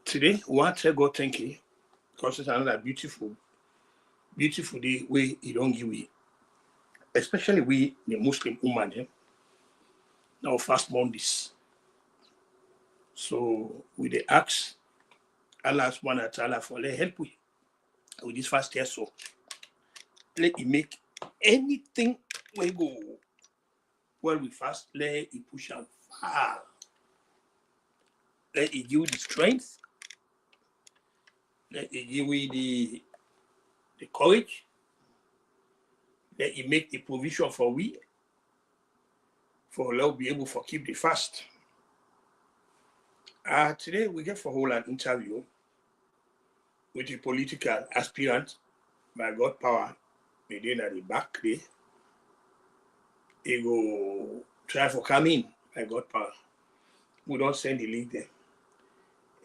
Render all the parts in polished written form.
Today, we want to go thank you because it's another beautiful day where you don't give we, especially we, the Muslim woman, now fast Mondays. So, we the ask Allah subhanahu wa ta'ala for let help we with this fast year. So, let it make anything we go well we fast, let it push out far. Let it give you the strength, let it give you the courage, let it make the provision for we, for Allah be able to keep the fast. Today we get for whole an interview with a political aspirant by God power. They did at the back there. He go try for come in by God power. We don't send the link there.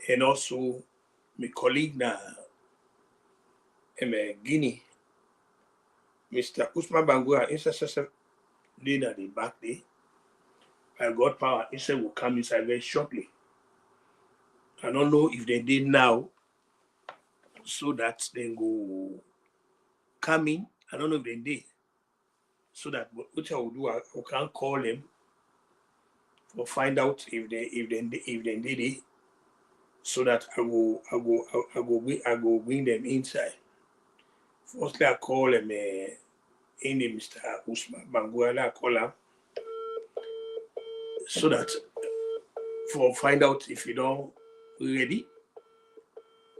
And also my colleague na Guinea, Mr. Usman Bangura, intercessor did at the back there. By God power, instead will come inside very shortly. I don't know if they did now, so that they go come in. I don't know if they did. So that which I will do, I can call them for find out if they did it, so that I go bring them inside. Firstly, I call him in Mr. Usman Bangura. I call him so that for find out if you don't ready,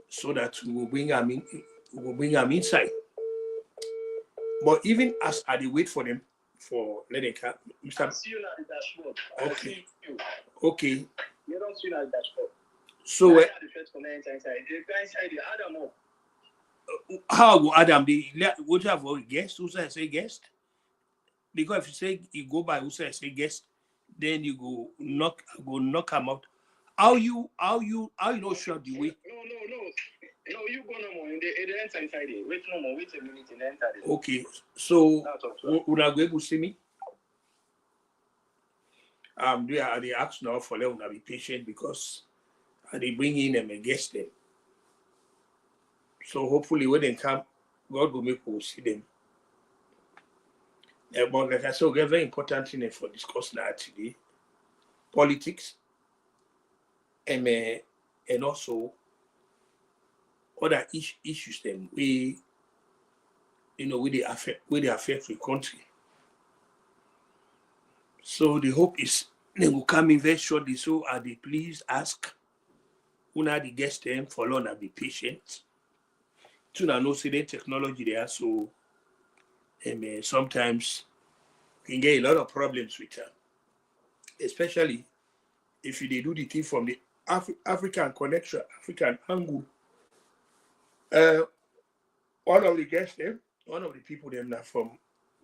so that we will bring him in. We will bring him inside. But even as I wait for them for letting come, Mr. I see you at the dashboard. Okay. I see you. Okay. You don't see you at the dashboard. So I the first comment inside. The guy inside the Adam up. how go Adam? Would you have a guest? Who say guest? Because if you say you go by who say guest, then you go knock him out. How you not sure the way? No, you go no more. In the enter inside it. Wait no more. Wait a minute and enter it. Okay. So would I go able to see me? They ask now for them to be patient because they bring in them and guest them. So hopefully when they come, God will make us see them. But like I said, we get very important thing for discuss now today. Politics and also other issues them we they affect the country. So the hope is they will come in very shortly. So they please ask una the guest them for long and be patient. To know see the technology there, so sometimes you can get a lot of problems with them. Especially if they do the thing from the African connection, African angle. One of the people them now from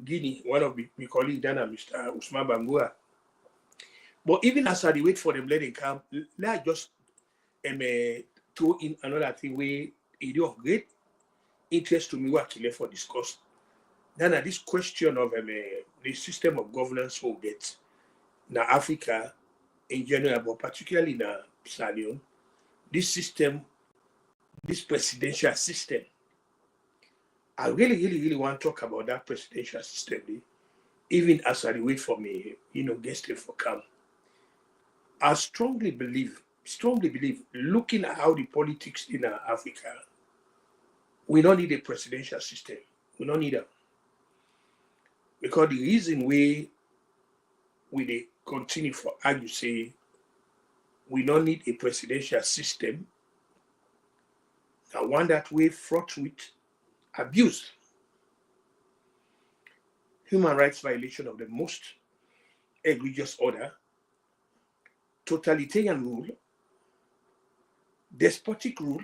Guinea, one of my colleagues, Dana, Mr. Usman Bangura. But even as I wait for them, let them come, let just throw in another thing where it is of great interest to me what I for discuss. Then this question of the system of governance will get now Africa in general, but particularly in Salon, this system, this presidential system. I really want to talk about that presidential system, even as I wait for me, guest for come. I strongly believe, looking at how the politics in Africa, we don't need a presidential system. We don't need that. Because the reason we continue for argue say we don't need a presidential system, and one that we fraught with abuse, human rights violation of the most egregious order, totalitarian rule, despotic rule,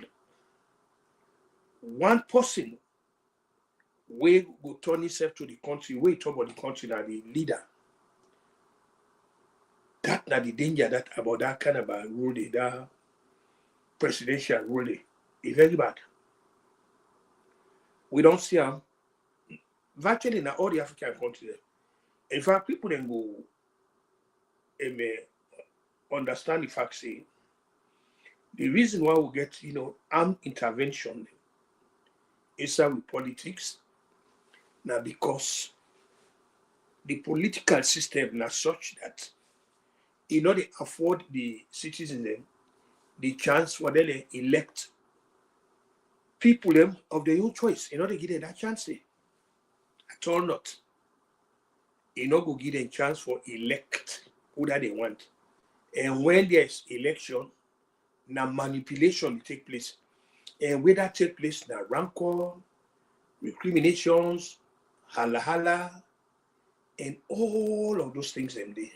one person will go turn himself to the country, we talk about the country that the leader. That not the danger that about that kind of a rule, that presidential rule, is very bad. We don't see them virtually in all the African countries. In fact, people then go understand the fact say The reason why we get, armed intervention inside with politics now because the political system now such that they afford the citizens the chance for them to elect people them of their own choice. They give them that chance. At all not. Go give them chance for elect who that they want. And when there's election, now manipulation take place. And where that take place, now rancor, recriminations, hala, and all of those things them there.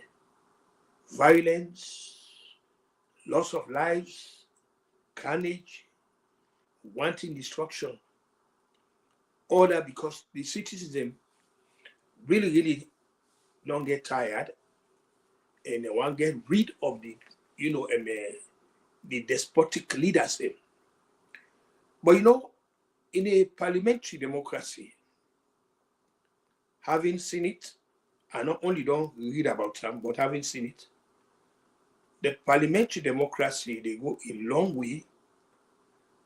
Violence, loss of lives, carnage, wanting destruction. All that because the citizens them really don't get tired and they want to get rid of the despotic leaders them. But in a parliamentary democracy, having seen it, I not only don't read about them, but having seen it, the parliamentary democracy, they go a long way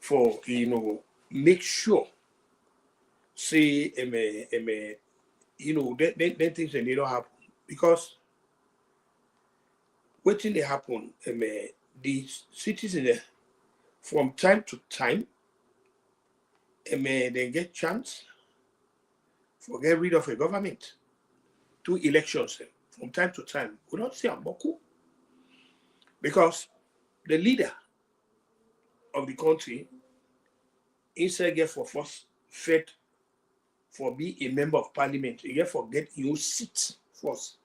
for, make sure, say, then things that they don't happen. Because what thing they happen, the citizens, from time to time, they get chance for get rid of a government. 2 elections from time to time. We don't see Amboku. Because the leader of the country, instead get for first fed for be a member of parliament, you get for get your seat first.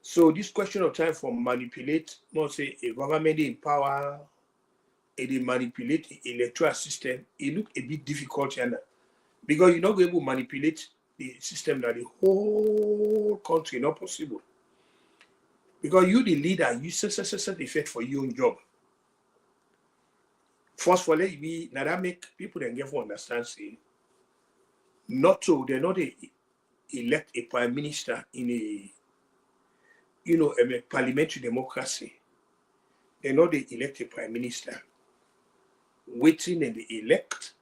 So this question of time for manipulate, not say a government in power, they manipulate the electoral system, it look a bit difficult here now. Because you're not going to manipulate the system that the whole country not possible. Because you the leader, you set the effect for your own job. First for let me now that make people then get for understand say not so they're not elect a prime minister in a parliamentary democracy. They're not the elect a prime minister. Waiting and they elect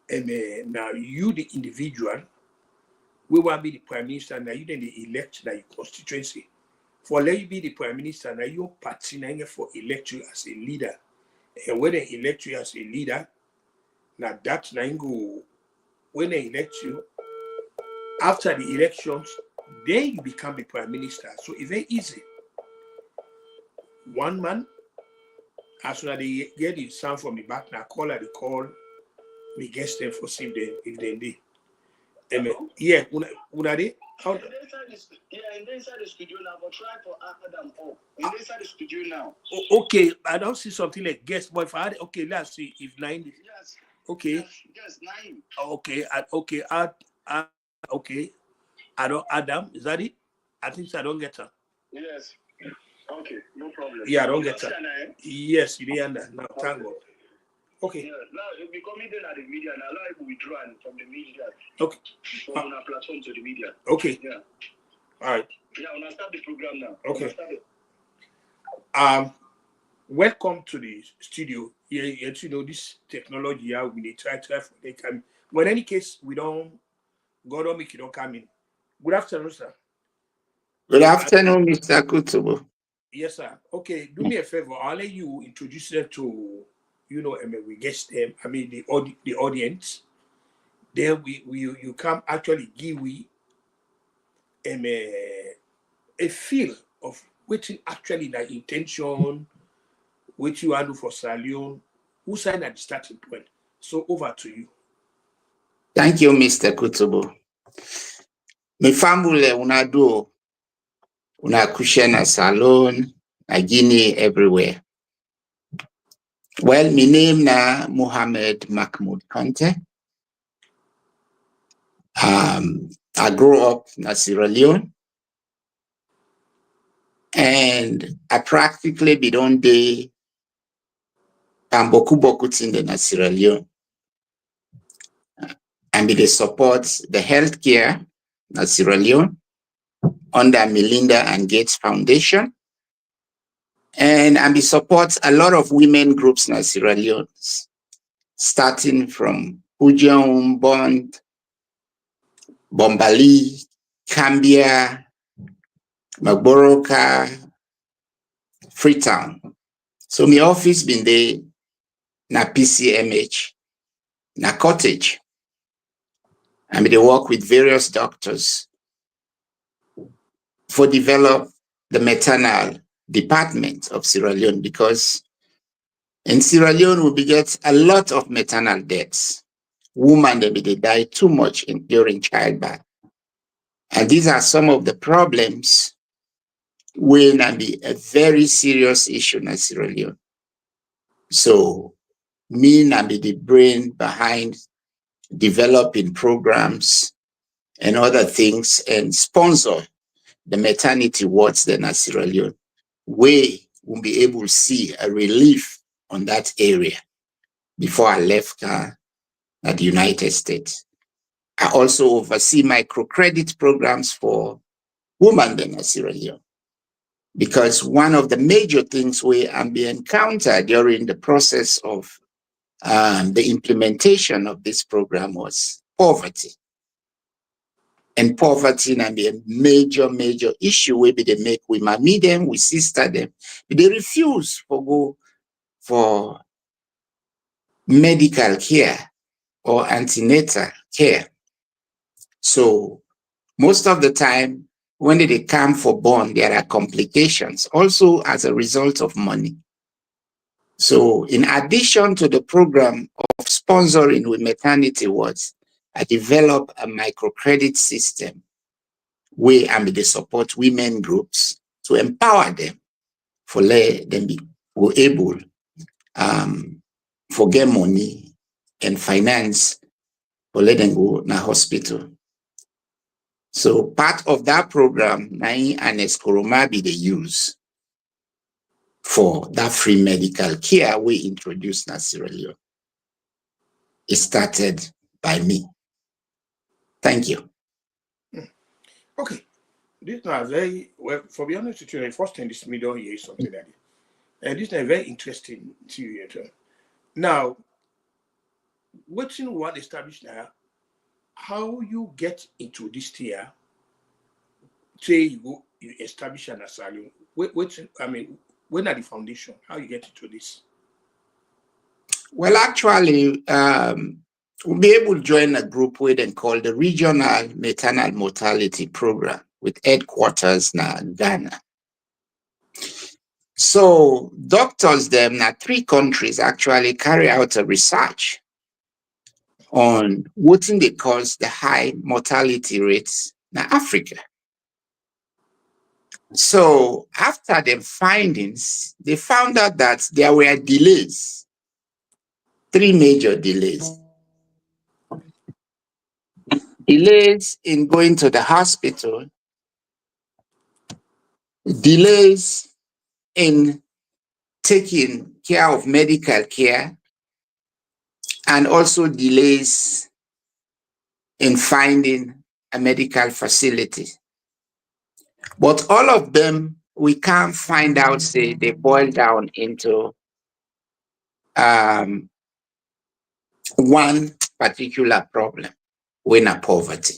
and now you the individual we will be the prime minister now you then they elect that your constituency. For let you be the prime minister now your party now for elect you as a leader. And when they elect you as a leader, now that now go when they elect you, after the elections, then you become the prime minister. So it's very easy. One man, as soon as they get the sound from the back, now they call, we guess them for see them if they did. Yeah, una they? How? Inside the studio now, but try for Adam up. Inside the studio now. Okay, I don't see something like guest, but if I had, okay, let's see if 9. Yes. Okay. Yes, 9. Okay, okay. I don't Adam, is that it? I think so, I don't get her. Yes. Okay, no problem. Yeah, I don't get her. Yes, you didn't now. Thank God. Okay. Yeah, now it'll be coming in at the media now. A lot of people withdraw from the media. Okay. From our platform to the media. Okay. Yeah. All right. Yeah, we'll start the program now. Okay. Welcome to the studio. Yeah, this technology. Yeah, we need try for they come. But in any case, we don't. God don't make it don't come in. Good afternoon, sir. Good afternoon, Mr. Kutubu. Yes, sir. Okay, do me a favor. I'll let you introduce them to, we guest them. I mean, the audience. Then you come actually give we a feel of which actually the intention, which you do for Salon, who signed at the starting point. So over to you. Thank you, Mr. Kutubu. My family una do una kushena Salon, na Guinea everywhere. Well, my name na Muhammad Mahmoud Kante. I grew up in Sierra Leone, and I practically be on the boku in Sierra Leone. And they support the healthcare in Sierra Leone under Melinda and Gates Foundation. And we support a lot of women groups in Sierra Leone, starting from Ujeong, Bond, Bombali, Cambia, Magboroka, Freetown. So my office been there na PCMH, na cottage. And they work with various doctors for develop the maternal department of Sierra Leone, because in Sierra Leone we get a lot of maternal deaths. Women they die too much during childbirth. And these are some of the problems will be a very serious issue in Sierra Leone. So me and be the brain behind developing programs and other things and sponsor the maternity wards in Sierra Leone. We will be able to see a relief on that area before I left at the United States. I also oversee microcredit programs for women in Sierra Leone, because one of the major things we encountered during the process of the implementation of this program was poverty. And poverty and be a major issue where they make we meet them, we sister them. They refuse to go for medical care or antenatal care. So most of the time, when they come for born, there are complications also as a result of money. So in addition to the program of sponsoring with maternity wards, I developed a microcredit system where they support women groups to empower them for let them be able for get money and finance for let them go to hospital. So part of that program, Nai and Escoromabi they use for that free medical care we introduced in Sierra Leone. It started by me. Thank you. Okay. This now very well. For be honest with you, the first thing this me don't hear is something like this. And this is very interesting to you. Now, what's in one established now? How you get into this tier? Say you go, you establish an asylum. I mean, when are the foundation? How you get into this? Well, actually, we'll be able to join a group we then call the Regional Maternal Mortality Program with headquarters in Ghana. So doctors them now 3 countries actually carry out a research on what they cause the high mortality rates in Africa. So after the findings, they found out that there were delays, 3 major delays. Delays in going to the hospital, delays in taking care of medical care, and also delays in finding a medical facility. But all of them, we can't find out, say, they boil down into one particular problem, when poverty.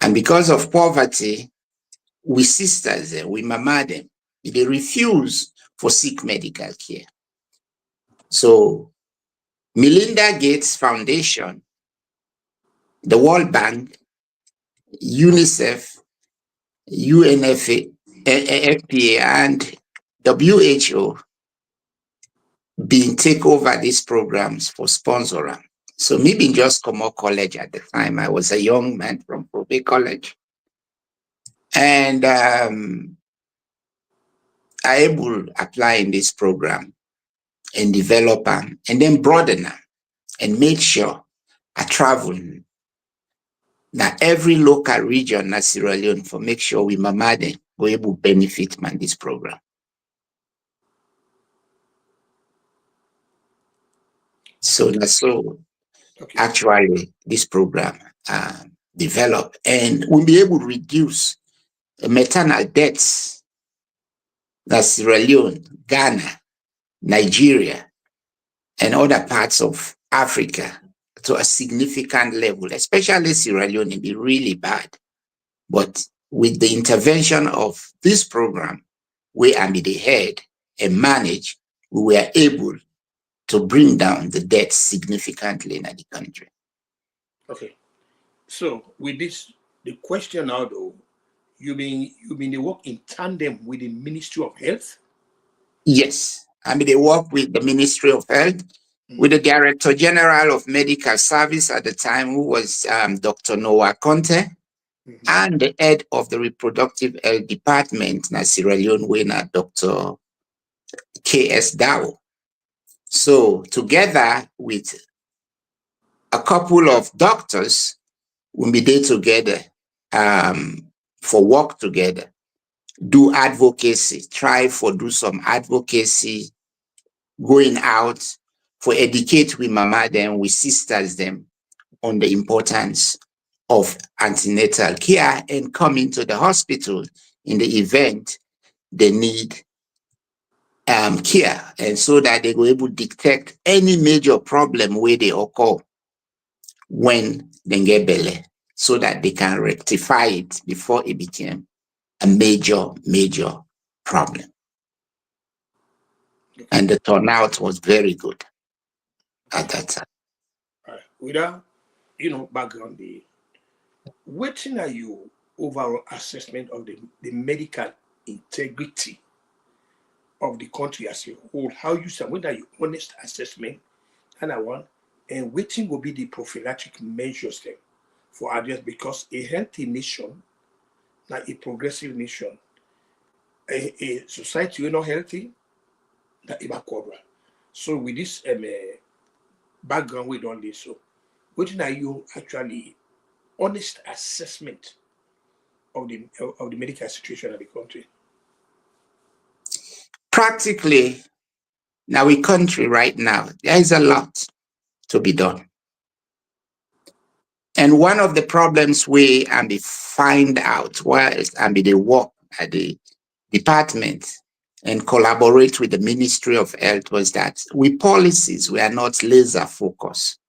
And because of poverty, we sisters, we mama them, they refuse for seek medical care. So Melinda Gates Foundation, the World Bank, UNICEF, UNFPA, and WHO being take over these programs for sponsoring. So me being just come out college at the time. I was a young man from Probe College. And I able to apply in this program and develop them and then broaden them and make sure I travel now every local region na Sierra Leone for make sure we mama them go able to benefit man this program. So that's so Okay. actually this program develop and we'll be able to reduce maternal deaths that Sierra Leone, Ghana, Nigeria, and other parts of Africa to a significant level, especially Sierra Leone, it be really bad. But with the intervention of this program, we are the head and manage, we were able to bring down the debt significantly in the country. Okay. So with this, the question now though, you mean they work in tandem with the Ministry of Health? Yes, they work with the Ministry of Health, with the Director General of Medical Service at the time, who was Dr. Noah Conte, and the head of the Reproductive Health Department, na Sierra Leone, winner Dr. K.S. Dow. So together with a couple of doctors, we'll be there together for work together, do advocacy, try for do some advocacy, going out for educate with mama them, with sisters them on the importance of antenatal care and coming to the hospital in the event they need care, and so that they will able to detect any major problem where they occur when they get belly, so that they can rectify it before it became a major problem. And the turnout was very good at that time. Without background, what are your overall assessment of the medical integrity of the country as a whole? How you say, what are your honest assessment? And I want, and waiting will be the prophylactic measures then for others, because a healthy nation, like a progressive nation, a society we're not healthy, that is backward. So with this background we don't this, so what are you actually honest assessment of the medical situation of the country? Practically, now we country right now, there is a lot to be done. And one of the problems we find out while they work at the department and collaborate with the Ministry of Health was that we policies were not laser focused.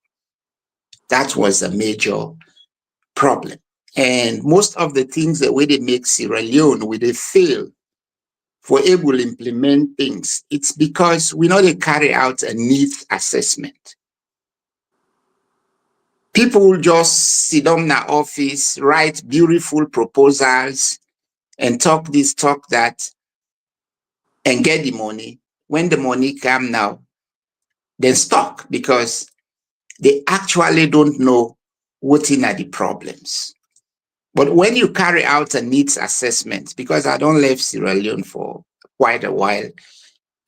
That was a major problem. And most of the things the way they make Sierra Leone, where they fail for able to implement things, it's because we know they carry out a needs assessment. People will just sit down in the office, write beautiful proposals, and talk this, talk that, and get the money. When the money come now, then stop, because they actually don't know what are the problems. But when you carry out a needs assessment, because I don't leave Sierra Leone for quite a while,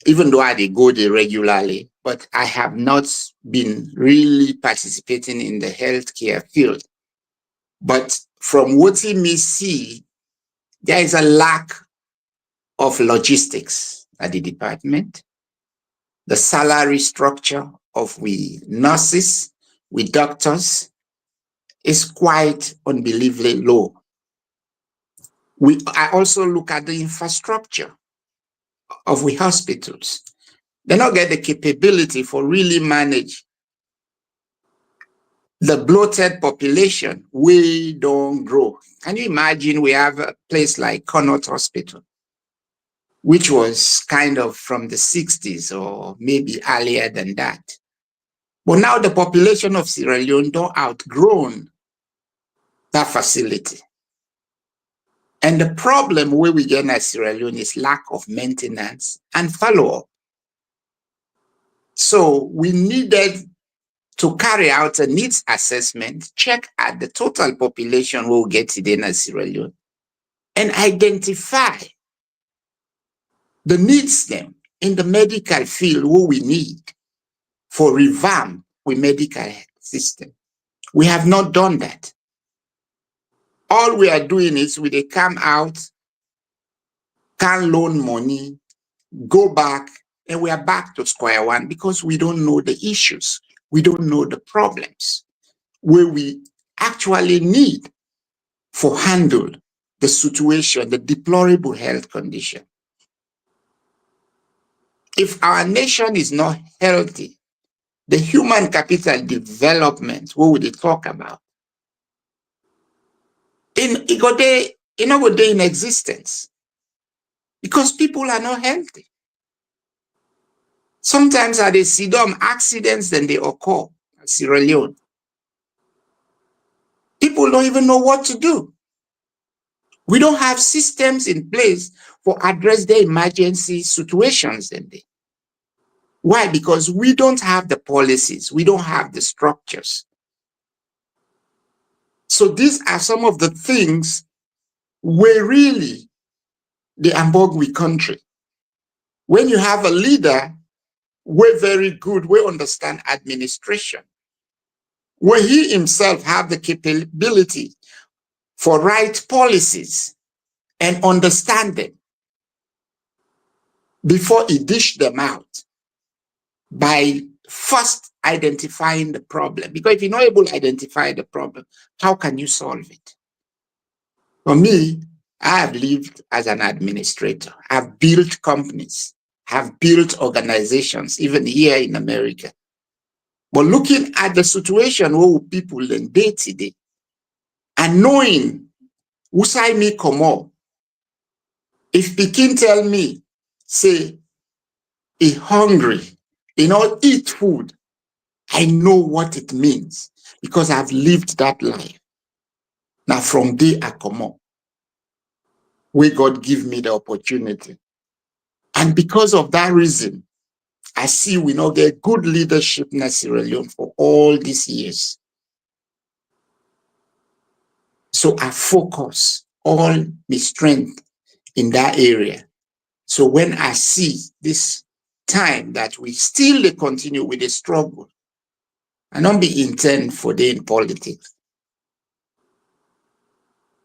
even though I go there regularly, but I have not been really participating in the healthcare field. But from what we see, there is a lack of logistics at the department. The salary structure of we nurses, we doctors is quite unbelievably low. I also look at the infrastructure of we hospitals. They don't get the capability for really manage the bloated population. We don't grow. Can you imagine we have a place like Connaught Hospital, which was kind of from the 60s or maybe earlier than that. But now the population of Sierra Leone don't outgrown that facility. And the problem where we get at Sierra Leone is lack of maintenance and follow-up. So we needed to carry out a needs assessment, check at the total population we'll get today in Sierra Leone, and identify the needs them in the medical field what we need for revamp with medical system. We have not done that. All we are doing is they come out, can loan money, go back, and we are back to square one because we don't know the issues. We don't know the problems where we actually need for handle the situation, the deplorable health condition. If our nation is not healthy, the human capital development, what would they talk about? It go there in existence because people are not healthy. Sometimes at the Sidom accidents, then they occur in Sierra Leone. People don't even know what to do. We don't have systems in place for address the emergency situations in there. Why? Because we don't have the policies, we don't have the structures. So these are some of the things where really the Ambogwi country, when you have a leader, we're very good, we understand administration, where he himself have the capability for right policies and understand them before he dish them out by first identifying the problem. Because if you're not able to identify the problem, how can you solve it? For me, I have lived as an administrator. I've built companies, have built organizations, even here in America. But looking at the situation where people in day to day and knowing who say me come up, if Pekin tell me, say, he hungry, he not eat food, I know what it means because I've lived that life. Now from there I come up, where God give me the opportunity. And because of that reason, I see we not get good leadership in Sierra Leone for all these years. So I focus all my strength in that area. So when I see this time that we still continue with the struggle, I don't be intent for the in politics.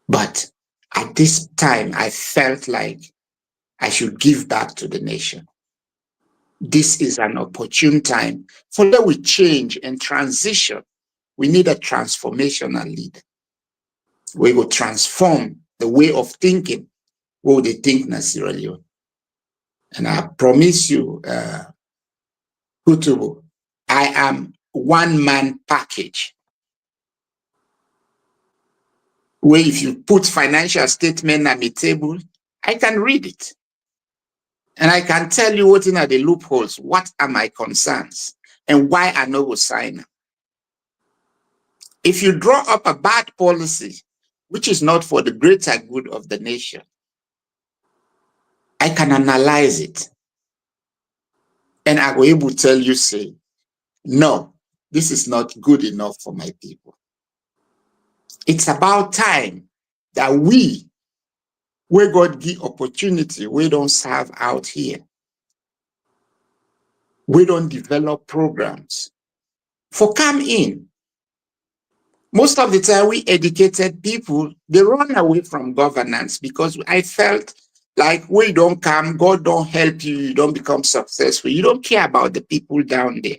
But at this time, I felt like I should give back to the nation. This is an opportune time for that we change and transition. We need a transformational leader. We will transform the way of thinking, what they think in Sierra Leone. And I promise you, Kutubu, I am one-man package. Where if you put financial statement on the table, I can read it. And I can tell you what in are the loopholes, what are my concerns, and why I know will sign up. If you draw up a bad policy, which is not for the greater good of the nation, I can analyze it. And I will able to tell you, say, no, this is not good enough for my people. It's about time that we, where God give opportunity, we don't serve out here. We don't develop programs for come in. Most of the time, we educated people, they run away from governance because I felt like we don't come, God don't help you, you don't become successful. You don't care about the people down there.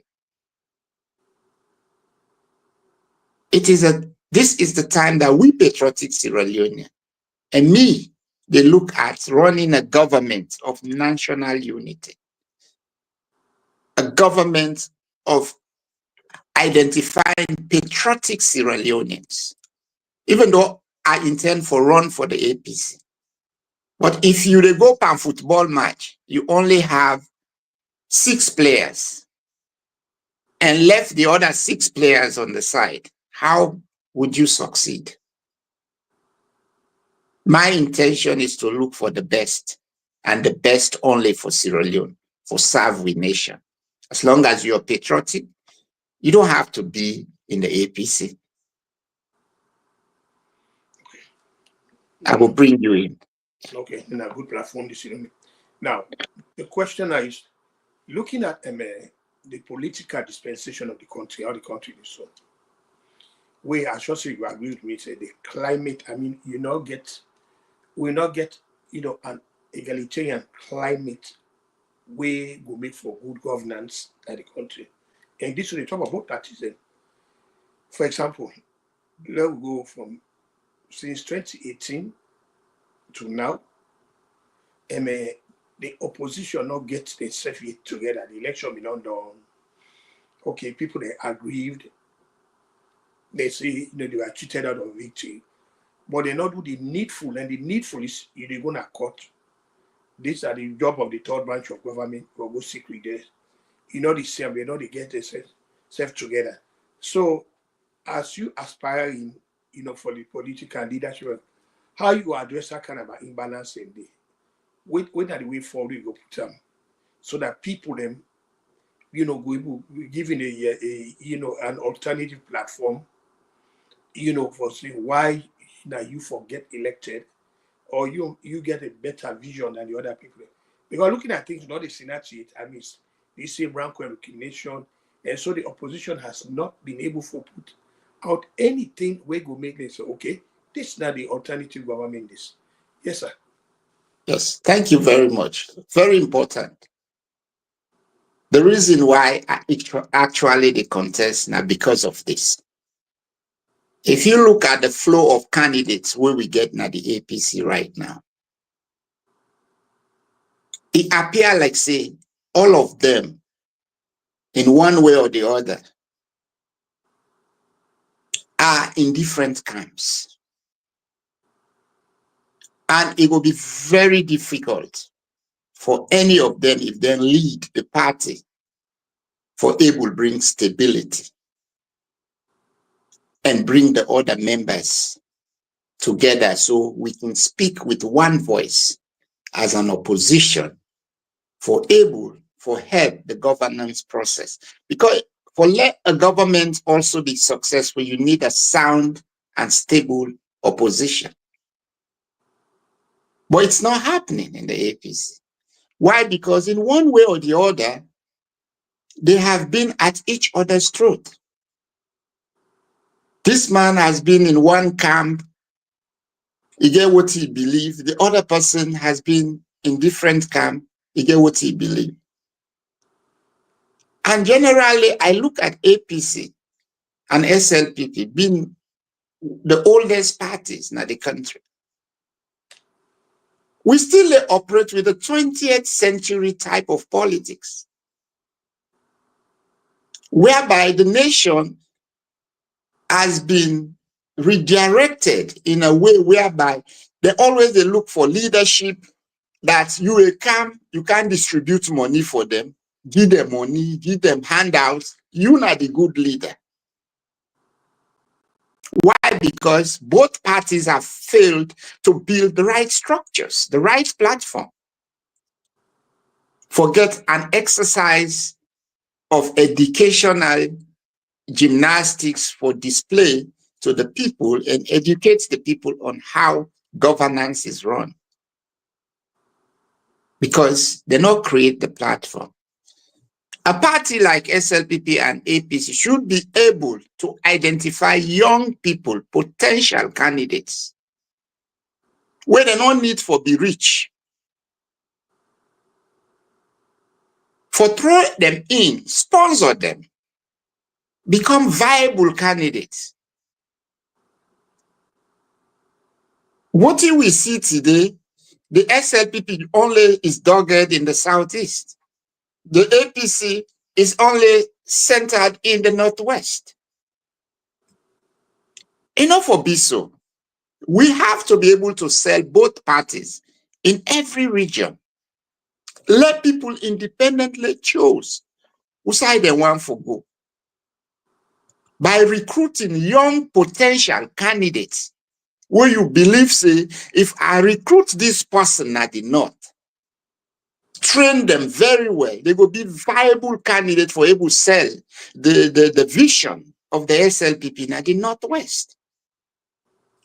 This is the time that we patriotic Sierra Leone and me, they look at running a government of national unity, a government of identifying patriotic Sierra Leoneans, even though I intend for run for the APC. But if you go to a football match, you only have 6 players and left the other 6 players on the side. How would you succeed? My intention is to look for the best and the best only for Sierra Leone, for serve we nation. As long as you're patriotic, you don't have to be in the APC. I will bring you in. Okay, in a good platform this evening. Now, the question is, looking at the political dispensation of the country, how the country is so, where I should say you agree with me, say the climate, I mean, we not get, an egalitarian climate way will make for good governance at the country. And this will talk about that is, for example, let's go from since 2018 to now, the opposition not get themselves together, the election be not done. Okay, people they aggrieved, they say they were cheated out of victory, but they not do the needful, and the needful is they're gonna court. These are the job of the third branch of government. Will go seek redress. The same, they know they get themselves together. So as you aspire in, for the political leadership, how you address that kind of imbalance in the when are the way forward you go put them so that people them, go able giving an alternative platform, for saying why now you forget elected or you get a better vision than the other people. Because looking at things, not a synergy, I mean, the same rank recognition, and so the opposition has not been able to put out anything where go make them say, okay, this is not the alternative government. This, yes, sir. Yes, thank you very much. Very important. The reason why actually the contest now because of this. If you look at the flow of candidates where we get now the APC right now, it appears like say all of them in one way or the other are in different camps. And it will be very difficult for any of them if they lead the party for able bring stability and bring the other members together so we can speak with one voice as an opposition for help the governance process. Because for let a government also be successful, you need a sound and stable opposition. But it's not happening in the APC. Why? Because in one way or the other, they have been at each other's throat. This man has been in one camp, he get what he believes. The other person has been in different camp, he get what he believes. And generally, I look at APC and SLPP being the oldest parties in the country. We still operate with the 20th century type of politics, whereby the nation has been redirected in a way whereby they look for leadership that you will come, you can distribute money for them, give them money, give them handouts. You're not the good leader. Why? Because both parties have failed to build the right structures, the right platform. Forget an exercise of educational gymnastics for display to the people and educate the people on how governance is run. Because they not create the platform. A party like SLPP and APC should be able to identify young people, potential candidates, where they don't need for be rich. For throw them in, sponsor them, become viable candidates. What we see today, the SLPP only is dogged in the southeast. The APC is only centered in the northwest. Enough for be so. We have to be able to sell both parties in every region. Let people independently choose who side they want for go. By recruiting young potential candidates, where you believe, say, if I recruit this person at the north, train them very well, they will be viable candidates for able to sell the vision of the SLPP at the northwest.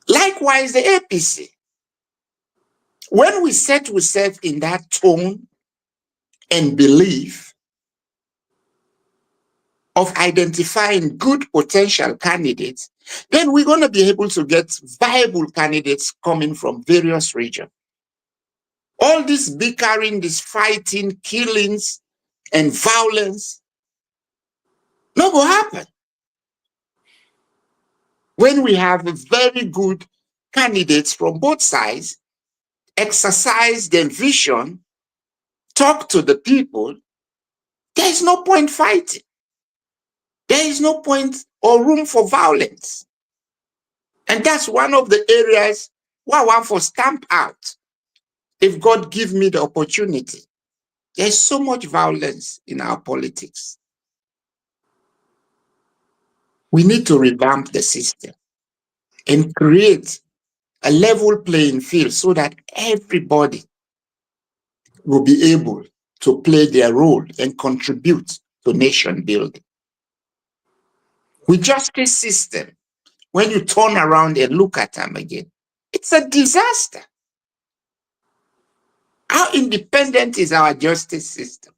Likewise, the APC. When we set ourselves in that tone and belief of identifying good potential candidates, then we're going to be able to get viable candidates coming from various regions. All this bickering, this fighting, killings, and violence, not going to happen. When we have very good candidates from both sides, exercise their vision talk to the people, there is no point fighting. There is no point or room for violence. And that's one of the areas where I want to stamp out. If God give me the opportunity, there's so much violence in our politics. We need to revamp the system and create a level playing field so that everybody will be able to play their role and contribute to nation building. With justice system, when you turn around and look at them again, it's a disaster. How independent is our justice system?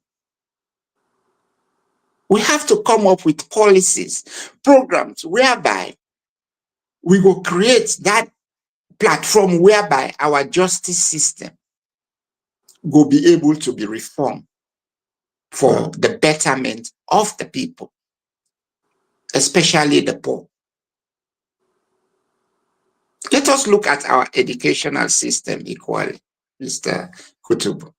We have to come up with policies, programs whereby we will create that platform whereby our justice system will be able to be reformed for the betterment of the people, especially the poor. Let us look at our educational system equally, Mr. Kutubu.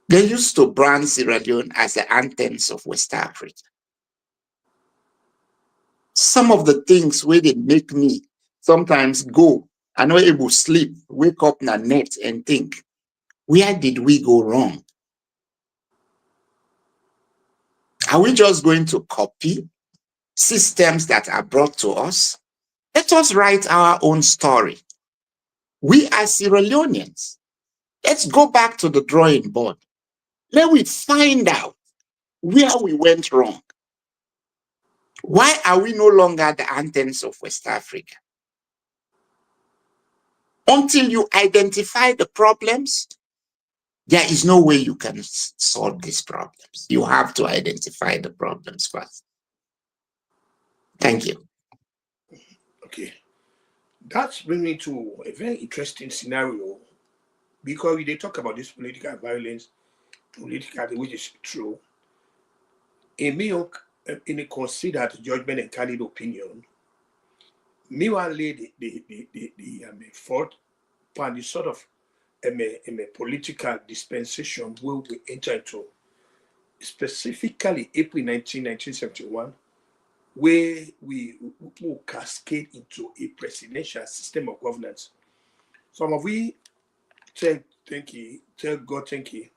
They used to brand Sierra Leone as the anthems of West Africa. Some of the things where they make me sometimes go, I'm not able to sleep, wake up in a net and think, where did we go wrong? Are we just going to copy systems that are brought to us? Let us write our own story. We are Sierra Leoneans. Let's go back to the drawing board. Let we find out where we went wrong. Why are we no longer the anthems of West Africa? Until you identify the problems, there is no way you can solve these problems. You have to identify the problems first. Thank you. Okay. That brings me to a very interesting scenario because we they talk about this political violence, which is true. In me, in a considered judgment and candid opinion, me will lay the fault upon the sort of a political dispensation where we enter into, specifically April 1971, where we will cascade into a presidential system of governance. Some of we tell God thank you.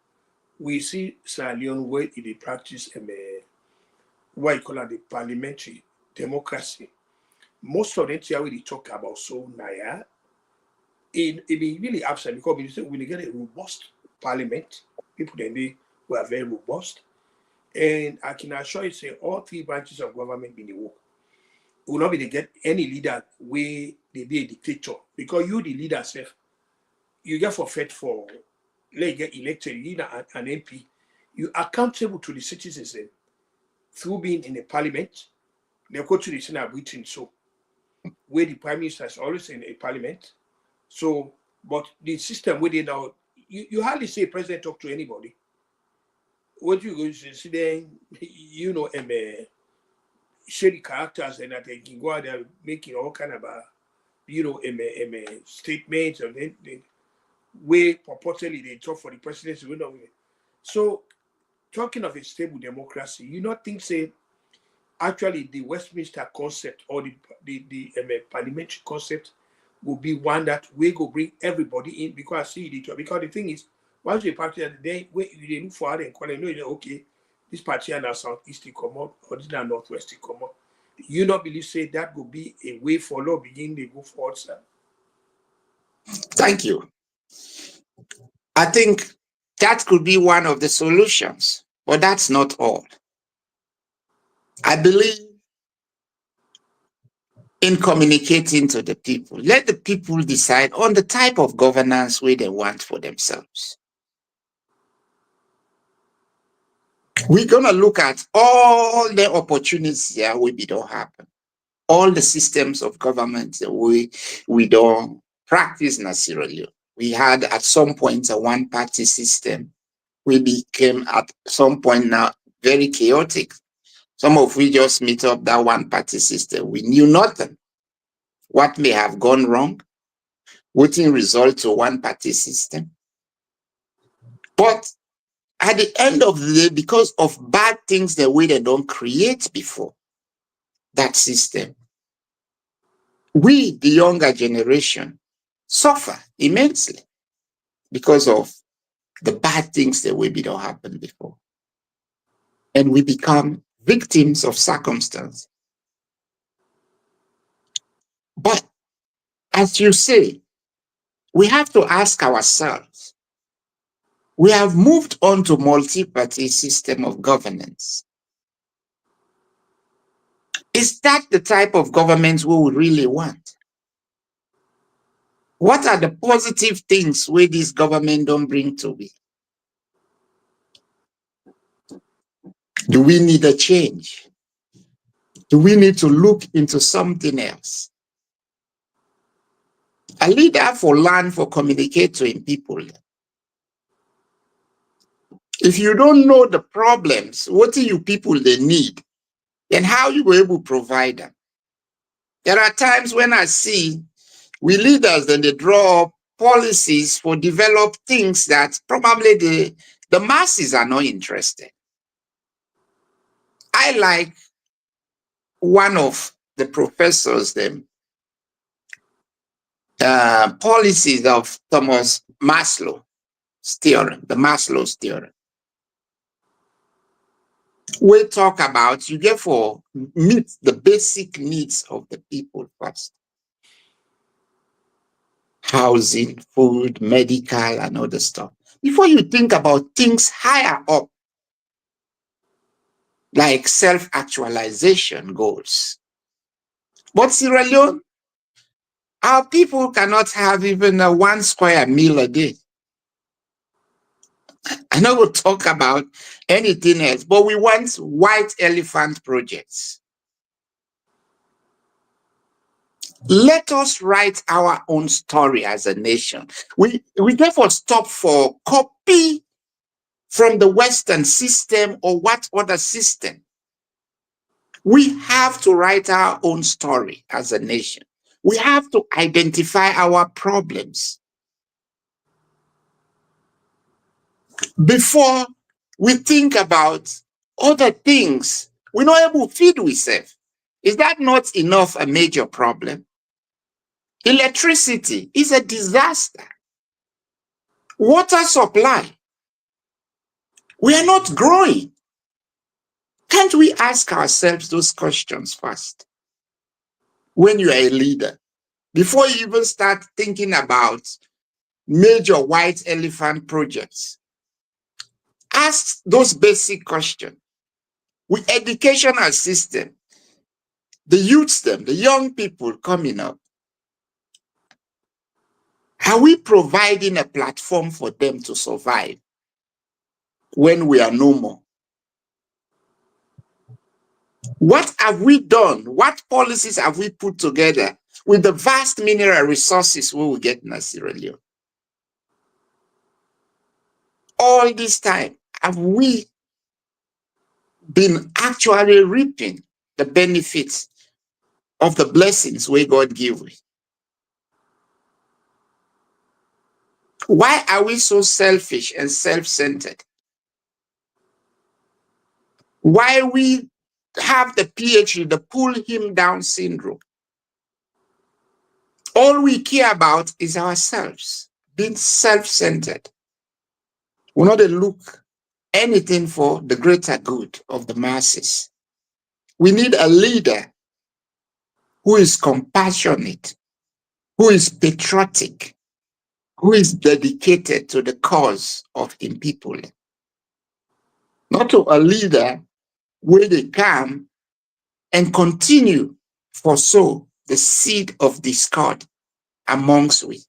We see Sierra Leone where they practice what you call it, the parliamentary democracy. Most of them here we talk about so Naya, it be really absent because when you get a robust parliament, people then they were very robust. And I can assure you, say all three branches of government in the work will not be to get any leader where they be a dictator because you the leader self, you get forfeit for let you get elected, you need an MP. You accountable to the citizens through being in the parliament. They go to the Senate Britain, so where the prime minister is always in a parliament. So, but the system where they now, you hardly see a president talk to anybody. What you go to see there, shady characters and that they can go out there making all kind of statements and then way purportedly they talk for the presidency. So talking of a stable democracy, you not think say actually the Westminster concept or the parliamentary concept will be one that we go bring everybody in because I see it because the thing is once you practice then they look for other and call them, okay, this party are now southeast come out or this now northwest come out. You not believe say that will be a way for law begin they go forward, sir? Thank you. I think that could be one of the solutions, but that's not all. I believe in communicating to the people. Let the people decide on the type of governance we they want for themselves. We're going to look at all the opportunities here we don't happen. All the systems of government that we don't practice in Sierra Leone. We had at some point a one-party system. We became at some point now very chaotic. Some of we just meet up that one-party system. We knew nothing. What may have gone wrong, what in result to one-party system. But at the end of the day, because of bad things the way they don't create before that system, we, the younger generation, suffer immensely because of the bad things the way we don't happen before. And we become victims of circumstance. But as you say, we have to ask ourselves, we have moved on to multi-party system of governance. Is that the type of government we would really want? What are the positive things where this government don't bring to we? Do we need a change? Do we need to look into something else? A leader for learn for communicate to in people. If you don't know the problems, what are you people they need, then how you will able to provide them? There are times when I see we leaders, then they draw up policies for develop things that probably the masses are not interested. I like one of the professors, them policies of Thomas Maslow's theorem, the Maslow's theorem. We talk about you therefore meet the basic needs of the people first. Housing, food, medical, and other stuff. Before you think about things higher up, like self-actualization goals. But Sierra Leone, our people cannot have even a 1 square meal a day. I know we'll talk about anything else, but we want white elephant projects. Let us write our own story as a nation. We therefore stop for copy from the Western system or what other system. We have to write our own story as a nation. We have to identify our problems before we think about other things. We're not able to feed ourselves. Is that not enough a major problem? Electricity is a disaster. Water supply. We are not growing. Can't we ask ourselves those questions first? When you are a leader, before you even start thinking about major white elephant projects, ask those basic questions. With educational system, the youths, them, the young people coming up, are we providing a platform for them to survive when we are no more? What have we done? What policies have we put together with the vast mineral resources we will get in Sierra Leone? All this time, have we been actually reaping the benefits of the blessings we God give we? Why are we so selfish and self-centered? Why we have the PhD, the pull him down syndrome? All we care about is ourselves, being self-centered. We not look anything for the greater good of the masses. We need a leader who is compassionate, who is patriotic, who is dedicated to the cause of his people. Not to a leader where they come and continue for sow the seed of discord amongst we.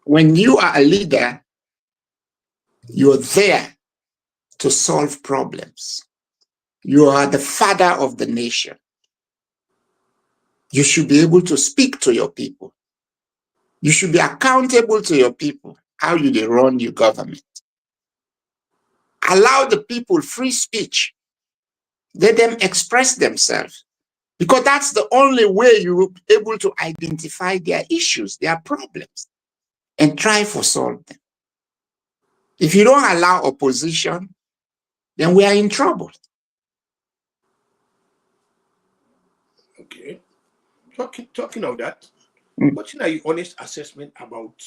When you are a leader, you're there to solve problems. You are the father of the nation. You should be able to speak to your people. You should be accountable to your people, how you they run your government. Allow the people free speech. Let them express themselves. Because that's the only way you're able to identify their issues, their problems, and try to solve them. If you don't allow opposition, then we are in trouble. Okay. Talking of that, Mm. what's your honest assessment about,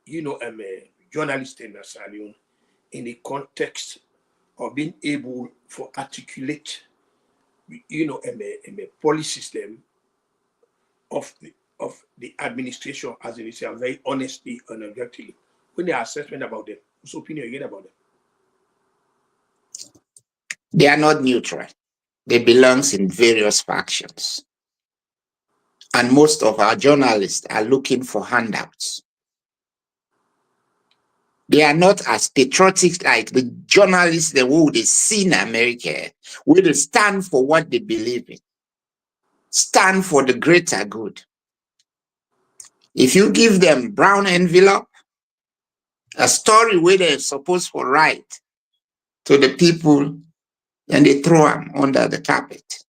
a journalist in Salon in the context of being able to articulate, a policy system of the administration as it is, very honestly and objectively. When the assessment about them, what's opinion you get about them? They are not neutral. They belong in various factions. And most of our journalists are looking for handouts. They are not as patriotic like the journalists that would see in America, where they stand for what they believe in, stand for the greater good. If you give them brown envelope, a story where they're supposed to write to the people, and they throw them under the carpet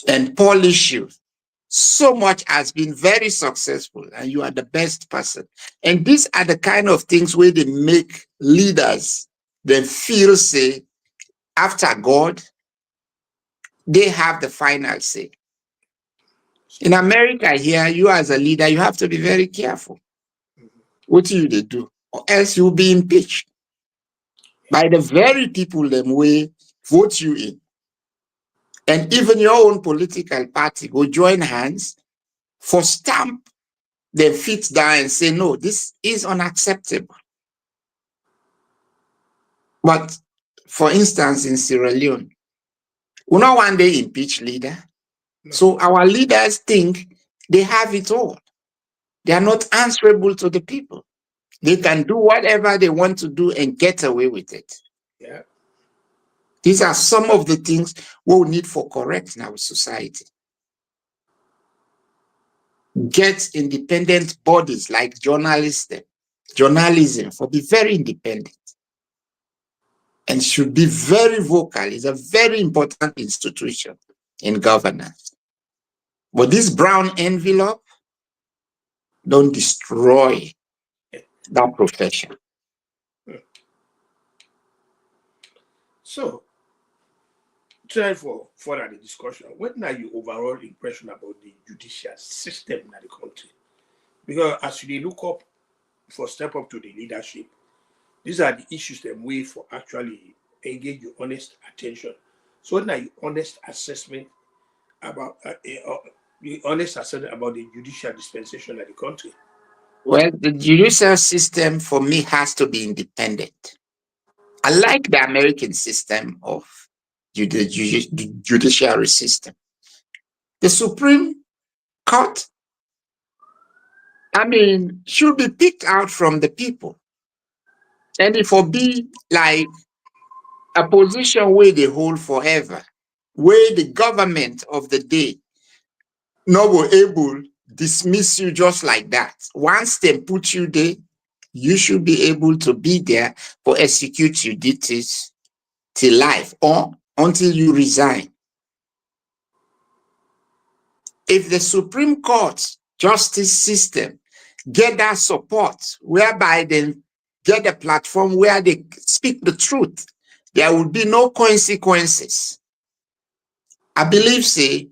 and polish you. So much has been very successful, and you are the best person. And these are the kind of things where they make leaders then feel, say, after God, they have the final say. In America here, you as a leader, you have to be very careful. What they do? Or else you'll be impeached by the very people them way vote you in. And even your own political party will join hands for stamp their feet down and say, no, this is unacceptable. But for instance, in Sierra Leone, we not one day impeach leader. No. So our leaders think they have it all. They are not answerable to the people. They can do whatever they want to do and get away with it. Yeah. These are some of the things we need for correct in our society. Get independent bodies like journalism for be very independent and should be very vocal. It's a very important institution in governance. But this brown envelope don't destroy that profession. So, try for further the discussion. What are your overall impression about the judicial system in the country? Because as you look up for step up to the leadership, these are the issues that we for actually engage your honest attention. So, what are your honest assessment about the honest assessment about the judicial dispensation of the country? Well, the judicial system for me has to be independent. I like the American system of judiciary system. The Supreme Court, should be picked out from the people. And it will be like a position where they hold forever, where the government of the day not will able dismiss you just like that. Once they put you there, you should be able to be there for execute your duties till life or until you resign. If the Supreme Court justice system get that support, whereby they get a platform where they speak the truth, there will be no consequences. I believe, say,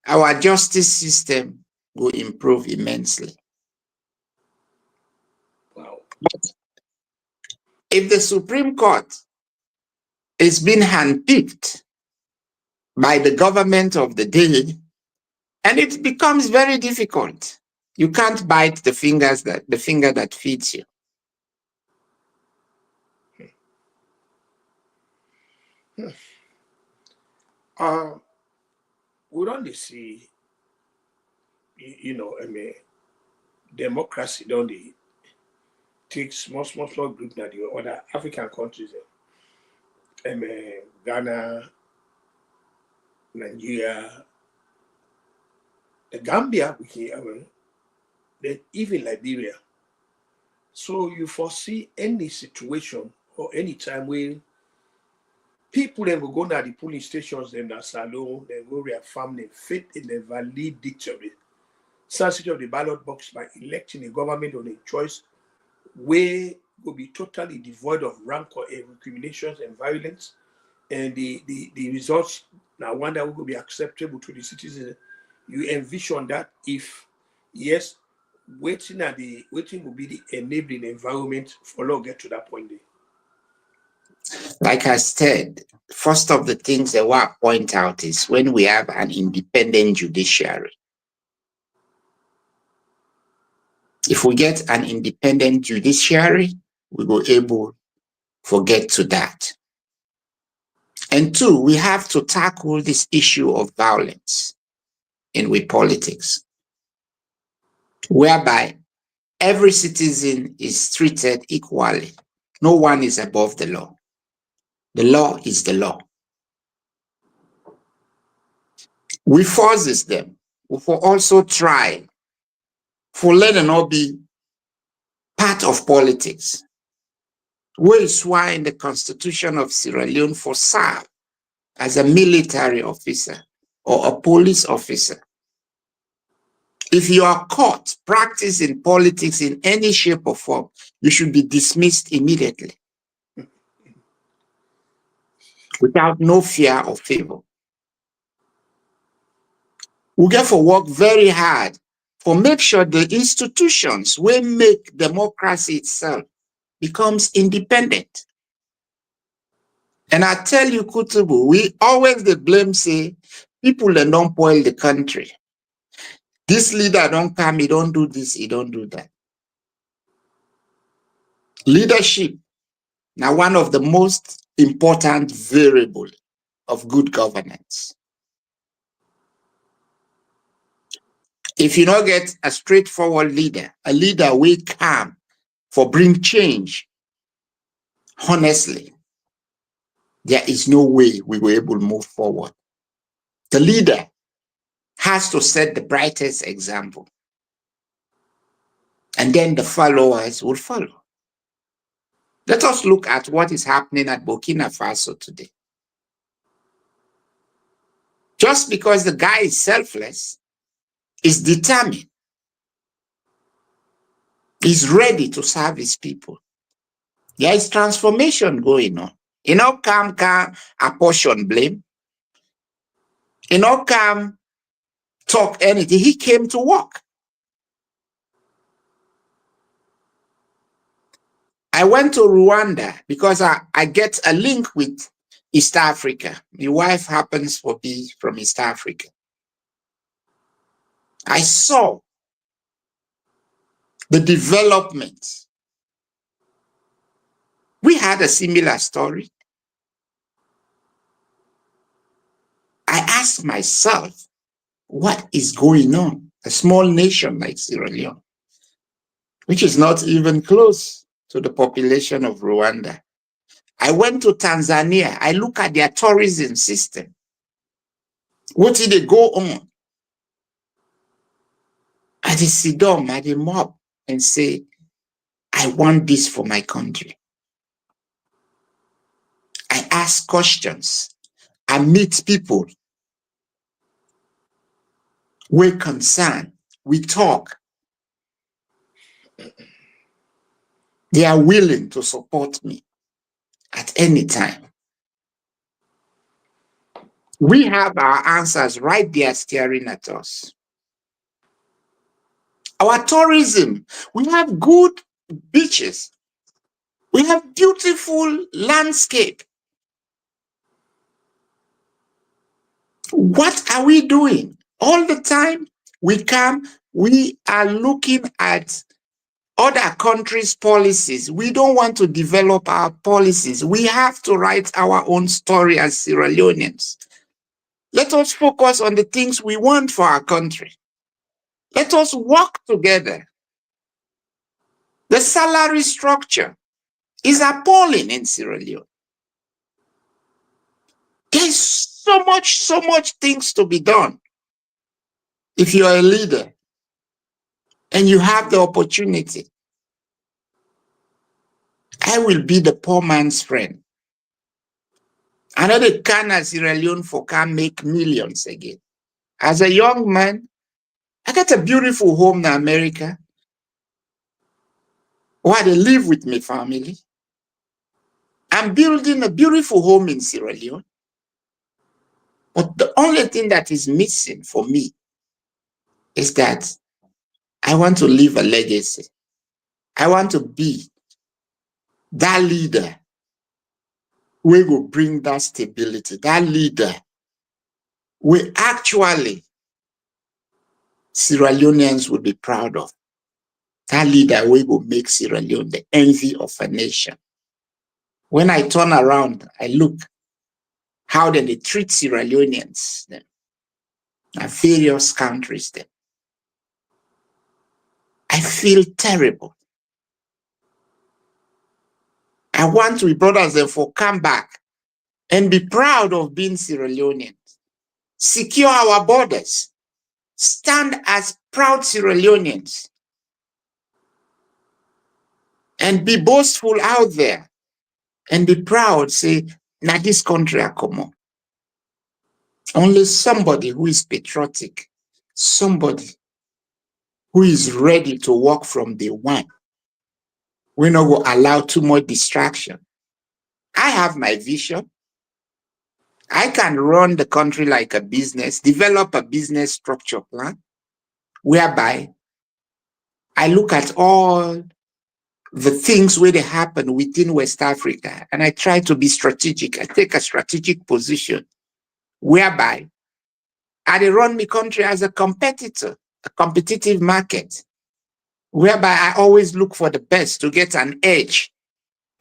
our justice system will improve immensely. Wow. But if the Supreme Court is being handpicked by the government of the day, and it becomes very difficult. You can't bite the finger that feeds you. Uh, we don't see, democracy don't they take small group that the other African countries, Ghana, Nigeria, the Gambia, then even Liberia. So you foresee any situation or any time where people then will go to the polling stations in the Salon, then go reaffirm their faith in the validity of the sanctity of the ballot box by electing a government on a choice where will be totally devoid of rancor and recriminations and violence, and the results now one that will be acceptable to the citizens. You envision that if yes, waiting will be the enabling environment for law get to that point there. Like I said, first of the things that I point out is when we have an independent judiciary. If we get an independent judiciary, we will able to get to that. And two, we have to tackle this issue of violence in with politics, whereby every citizen is treated equally. No one is above the law. The law is the law. We forces them. We also try for let them not be part of politics. Which is why in the Constitution of Sierra Leone for serve as a military officer or a police officer. If you are caught practicing politics in any shape or form, you should be dismissed immediately without no fear or favor. We therefore work very hard for make sure the institutions will make democracy itself becomes independent. And I tell you, Kutubu, we always the blame say people that don't spoil the country. This leader don't come, he don't do this, he don't do that. Leadership, now one of the most important variable of good governance. If you don't get a straightforward leader, a leader will come for bring change, honestly, there is no way we were able to move forward. The leader has to set the brightest example. And then the followers will follow. Let us look at what is happening at Burkina Faso today. Just because the guy is selfless, is determined, is ready to serve his people, there is transformation going on. You know, come apportion blame. You know, come talk anything. He came to work. I went to Rwanda because I get a link with East Africa. My wife happens to be from East Africa. I saw the development. We had a similar story. I asked myself, what is going on? A small nation like Sierra Leone, which is not even close to the population of Rwanda. I went to Tanzania. I look at their tourism system. What did they go on? I just sit down at the mob and say, I want this for my country. I ask questions. I meet people. We're concerned. We talk. They are willing to support me at any time. We have our answers right there staring at us. Our tourism, we have good beaches. We have beautiful landscape. What are we doing? All the time we come, we are looking at other countries' policies. We don't want to develop our policies. We have to write our own story as Sierra Leoneans. Let us focus on the things we want for our country. Let us work together. The salary structure is appalling in Sierra Leone. There's so much things to be done. If you're a leader and you have the opportunity, I will be the poor man's friend. Another can Sierra Leone for can make millions again. As a young man, I got a beautiful home in America. where they live with my family. I'm building a beautiful home in Sierra Leone. But the only thing that is missing for me is that I want to leave a legacy. I want to be that leader who will bring that stability, that leader where actually Sierra Leoneans will be proud of. That leader will make Sierra Leone the envy of a nation. When I turn around, I look how they treat Sierra Leoneans and various countries. I feel terrible. I want we brothers therefore come back and be proud of being Sierra Leoneans. Secure our borders. Stand as proud Sierra Leoneans. And be boastful out there. And be proud, say, now this country are common. Only somebody who is patriotic, somebody who is ready to work from day one. We not go allow too much distraction. I have my vision. I can run the country like a business, develop a business structure plan, whereby I look at all the things where they happen within West Africa, and I try to be strategic. I take a strategic position, whereby I run my country as a competitor, a competitive market, whereby I always look for the best to get an edge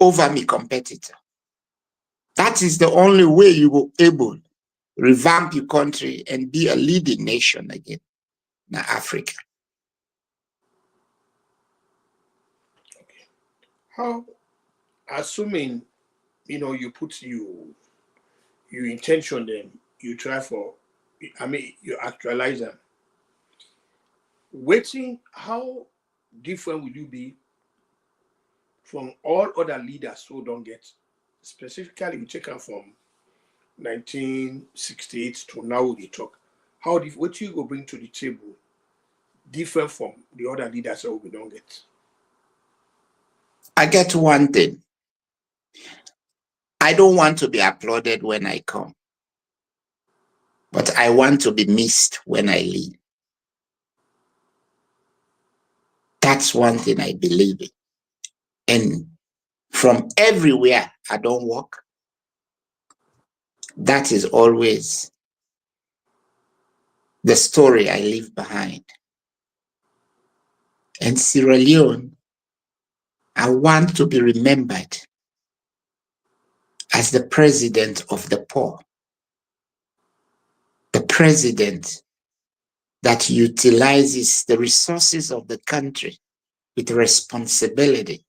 over my competitor. That is the only way you will able to revamp your country and be a leading nation again in Africa. How, assuming, you put you intention them, you try for, you actualize them. Waiting, how different will you be from all other leaders who don't get? Specifically, we take them from 1968 to now we talk. What you go bring to the table different from the other leaders that we don't get? I get one thing. I don't want to be applauded when I come, but I want to be missed when I leave. That's one thing I believe in. And from everywhere I don't work, that is always the story I leave behind. And Sierra Leone, I want to be remembered as the president of the poor, the president that utilizes the resources of the country with responsibility.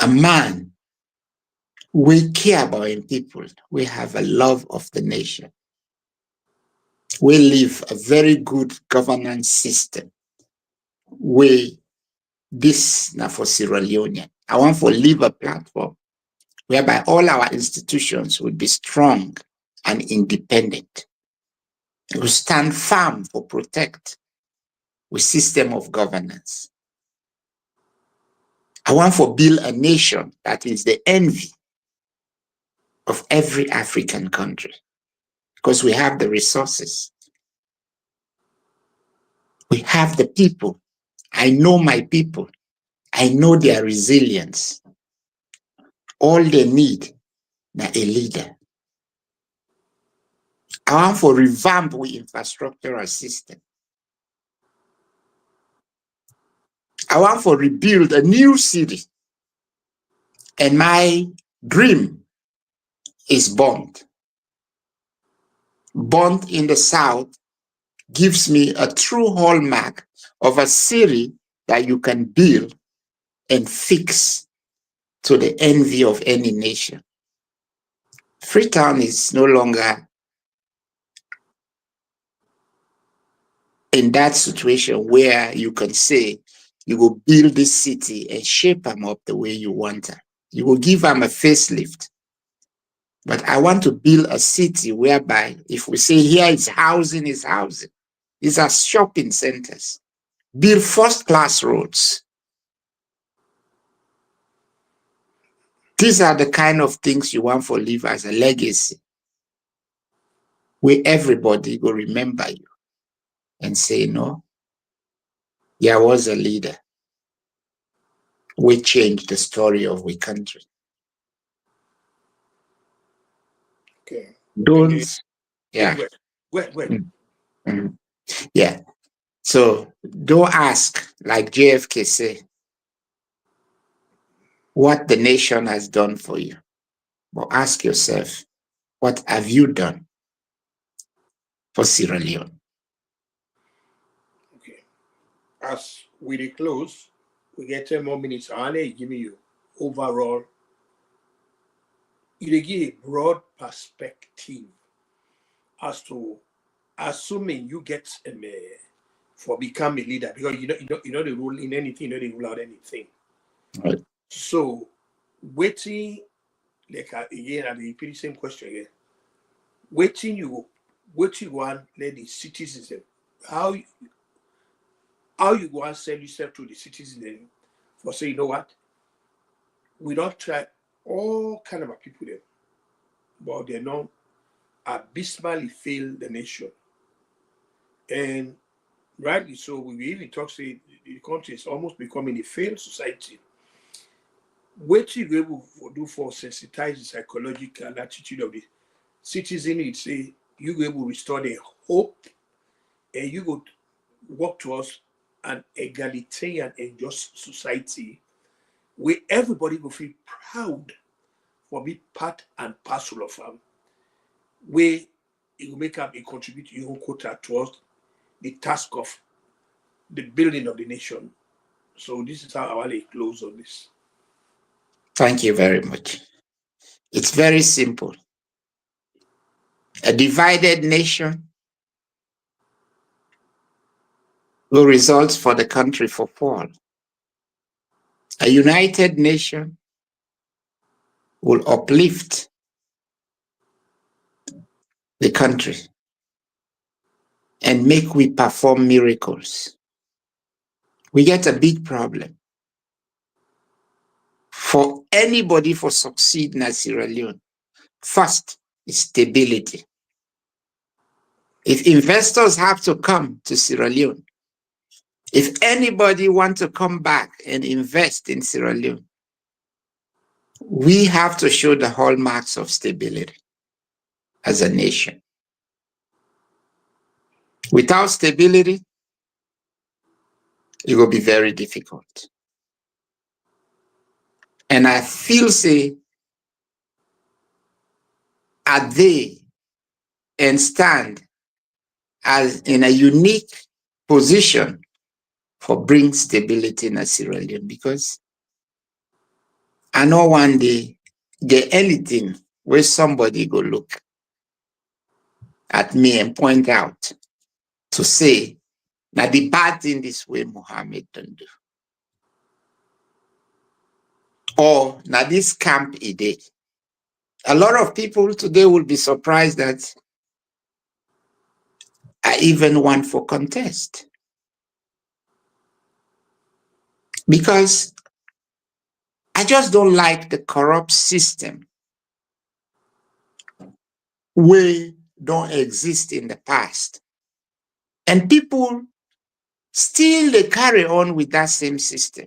A man we care about in people, we have a love of the nation. We live a very good governance system. This now for Sierra Leone. I want to leave a platform whereby all our institutions will be strong and independent. We stand firm for protect with system of governance. I want to build a nation that is the envy of every African country because we have the resources. We have the people. I know my people. I know their resilience. All they need is a leader. I want to revamp the infrastructural system. I want to rebuild a new city. And my dream is Bond. Bond in the south gives me a true hallmark of a city that you can build and fix to the envy of any nation. Freetown is no longer in that situation where you can say you will build this city and shape them up the way you want them. You will give them a facelift. But I want to build a city whereby if we say here is housing, these are shopping centers. build first-class roads. These are the kind of things you want for live as a legacy, where everybody will remember you and say, no, there was a leader. We changed the story of we country. Okay. Don't, Yeah, yeah. go ahead. Mm, mm. Yeah. So don't ask, like JFK say, what the nation has done for you. But ask yourself, what have you done for Sierra Leone? Okay. As we dey close, we get 10 more minutes. I'll give you overall, you dey give a broad perspective as to assuming you get for become a leader, because you know the rule in anything, you know the rule out anything. Right. So waiting, like again, I repeat the same question again. Waiting one let the citizens how how you go and sell yourself to the citizens for say, you know what, we don't try all kind of people there, but they not abysmally fail the nation. And rightly so, we even talk say the country is almost becoming a failed society. What you able to do for sensitize the psychological attitude of the citizen, it say you go able to restore the hope, and you go work towards an egalitarian and just society where everybody will feel proud for being part and parcel of them, where it will make up and contribute your own quota towards the task of the building of the nation. So this is how I want to close on this. Thank you very much. It's very simple. A divided nation will result for the country for fall. A united nation will uplift the country and make we perform miracles. We get a big problem. For anybody for succeed in Sierra Leone, first is stability. If investors have to come to Sierra Leone, if anybody want to come back and invest in Sierra Leone, we have to show the hallmarks of stability as a nation. Without stability, it will be very difficult. And I feel say, are they and stand as in a unique position for bring stability in Sierra Leone, because I know one day get anything where somebody go look at me and point out to say, now the bad thing this way Mohammed don't do. Or now this camp he did. A lot of people today will be surprised that I even want for contest. Because I just don't like the corrupt system where don't exist in the past. And people still they carry on with that same system.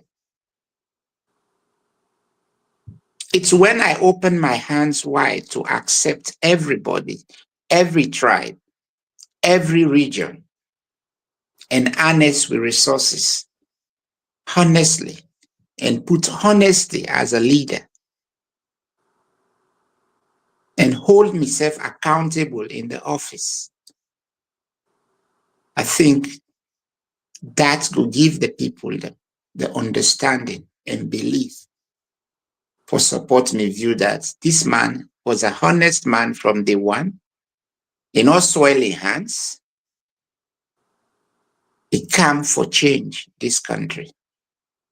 It's when I open my hands wide to accept everybody, every tribe, every region, and harness with resources, honestly, and put honesty as a leader, and hold myself accountable in the office. I think that will give the people the understanding and belief for support me view that this man was a honest man from day one. He not soiling hands. He came for change this country.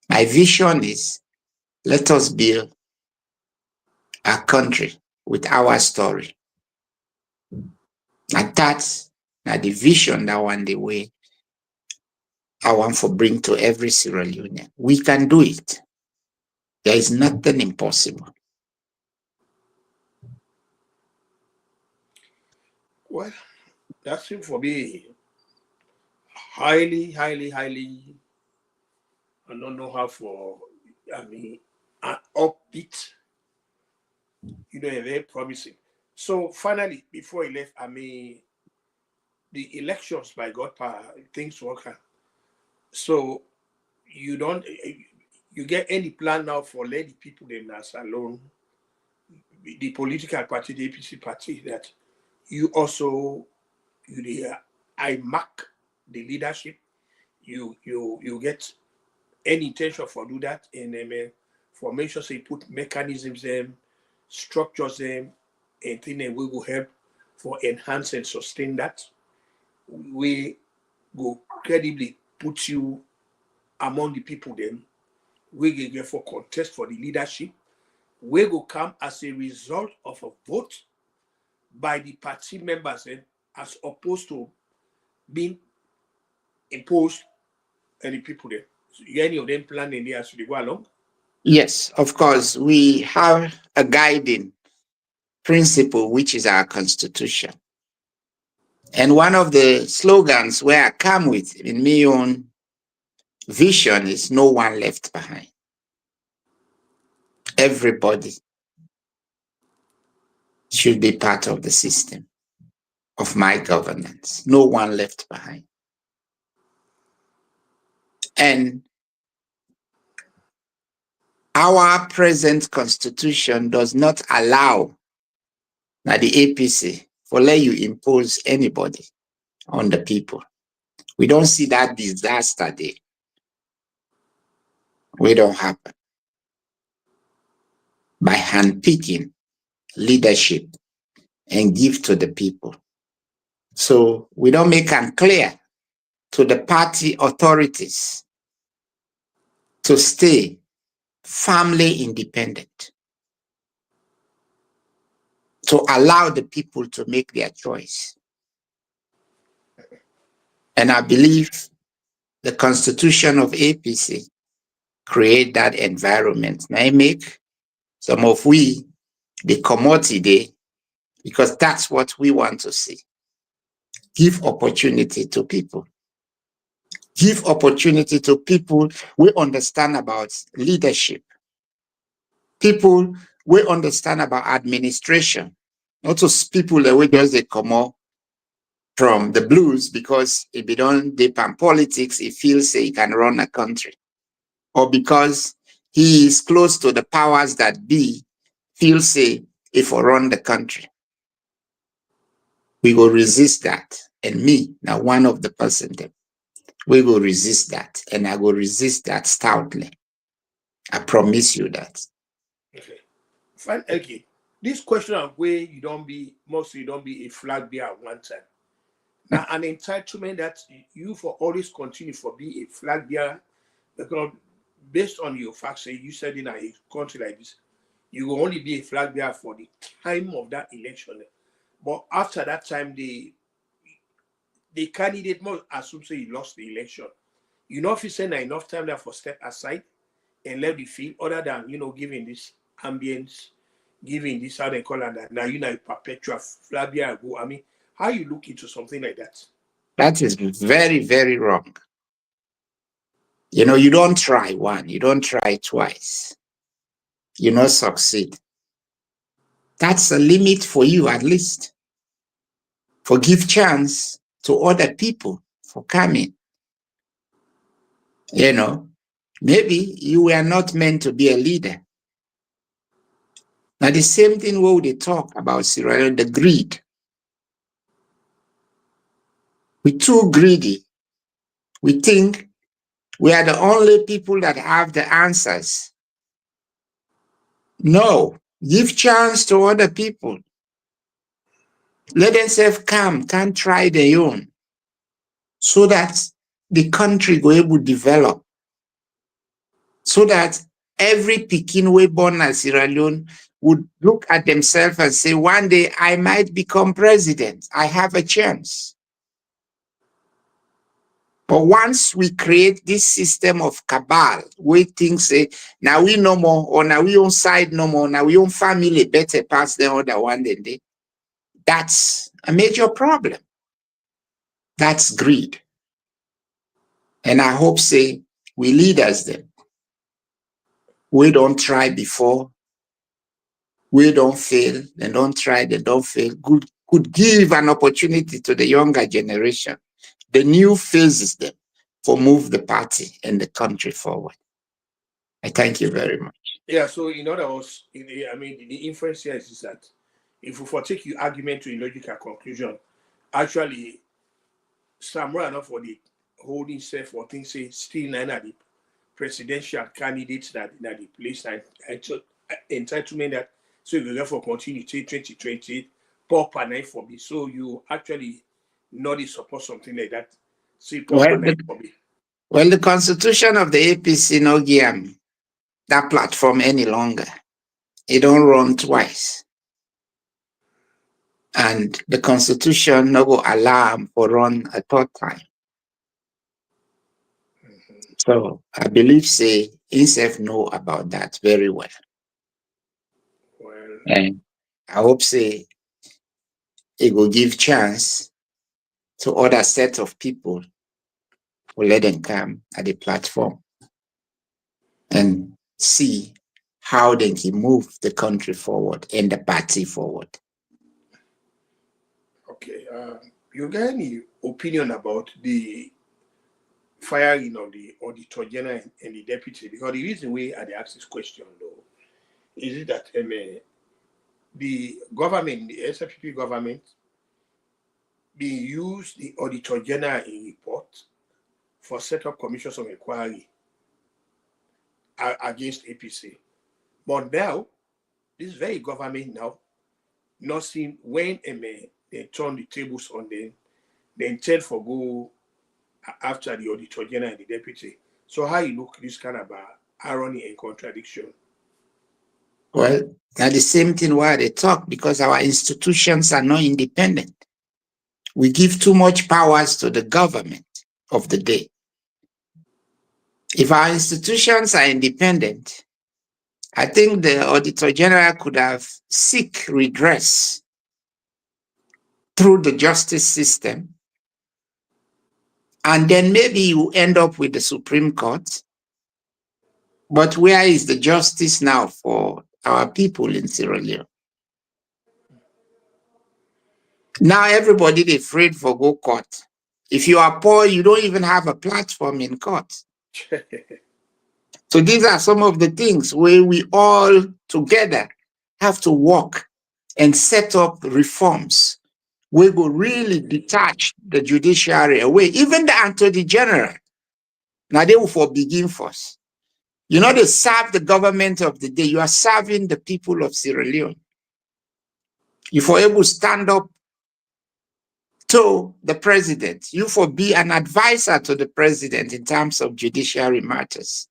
My vision is let us build a country with our story. And that's the vision that one the way I want to bring to every Sierra Leonean. We can do it. There is nothing impossible. Well, that seems for me highly, highly, highly, I don't know how for, I mean, an upbeat, very promising. So finally, before he left, I mean, the elections by God power, things work out. So you don't, you get any plan now for let the people in us alone, the political party, the APC party, that you also, I mark the leadership, you get any intention for do that, and for make sure say put mechanisms them, structures them, and thing that we will help for enhance and sustain that. We go credibly put you among the people then. We get for contest for the leadership. We go come as a result of a vote by the party members, as opposed to being imposed on the people there. So any of them planning there as they go along? Yes, of course, we have a guiding principle, which is our constitution. And one of the slogans where I come with in my own vision is no one left behind. Everybody should be part of the system of my governance. No one left behind. And our present constitution does not allow now the APC for let you impose anybody on the people. We don't see that disaster there. We don't happen by handpicking leadership and give to the people. So we don't make them clear to the party authorities to stay firmly independent, to allow the people to make their choice. And I believe the constitution of APC create that environment. Now I make some of we the commodity because that's what we want to see. Give opportunity to people. Give opportunity to people we understand about leadership. People we understand about administration. Not just people that we just they come up from the blues because if they don't dip on politics, he feels he can run a country. Or because he is close to the powers that be, feels say if I run the country. We will resist that. And me, now one of the person them, we will resist that. And I will resist that stoutly. I promise you that. Okay. Fine. Okay. This question of where you don't be, mostly you don't be a flag bearer at one time. Now, an entitlement that you for always continue for be a flag bearer, because based on your facts, say you said in a country like this, you will only be a flag bearer for the time of that election. But after that time, the candidate must assume say he lost the election. You know, if you send enough time there for step aside and let the field, other than giving this ambience, giving this how they call it that now perpetual flag bearer go. I mean, how you look into something like that? That is very, very wrong. You don't try one, you don't try twice. You not succeed. That's a limit for you at least. For give chance to other people for coming. Maybe you were not meant to be a leader. Now the same thing where they talk about Sierra Leone, the greed. We're too greedy. We think we are the only people that have the answers. No, give chance to other people. Let themselves come, can try their own, so that the country go able to develop. So that every Pekin way born as Sierra Leone would look at themselves and say, one day I might become president. I have a chance. But once we create this system of cabal, where things say, now we no more, or now we own side no more, now we own family better pass the other one than they, that's a major problem. That's greed. And I hope, say, we leaders then, we don't try before, we don't fail, and don't try, they don't fail, could give an opportunity to the younger generation, the new phases them, for move the party and the country forward. I thank you very much. Yeah, so in other words, I mean, the inference here is that if we forsake your argument to a logical conclusion, actually, Samuel enough for the holding self or things say still none of the presidential candidates that the place entitlement that so you go for continue till 2020 pop and night for me. So you actually not support something like that. See pop Well, and night for me. well, the constitution of the APC no give that platform any longer. It don't run twice. And the constitution no go allow for run a third time. So I believe say himself know about that very well. Well, And I hope say it will give chance to other set of people who let them come at the platform and see how they can move the country forward and the party forward. okay. You got any opinion about the firing of the auditor general and the deputy? Because the reason we are asked this question though is it that the government, the SFP government, they use the auditor general in report for set up commissions of inquiry against APC. But now, this very government now, not seeing when they turn the tables on them, they intend for go after the auditor general and the deputy. So how you look this kind of irony and contradiction? Well, now the same thing why they talk, because our institutions are not independent. We give too much powers to the government of the day. If our institutions are independent, I think the Auditor General could have seek redress through the justice system, and then maybe you end up with the Supreme Court. But where is the justice now for our people in Sierra Leone? Now everybody is afraid for go court. If you are poor, you don't even have a platform in court. So these are some of the things where we all together have to work and set up reforms. We will really detach the judiciary away, even the Attorney General. Now they will for begin first. You know, they serve the government of the day. You are serving the people of Sierra Leone. If you're able to stand up to the president, you for be an advisor to the president in terms of judiciary matters.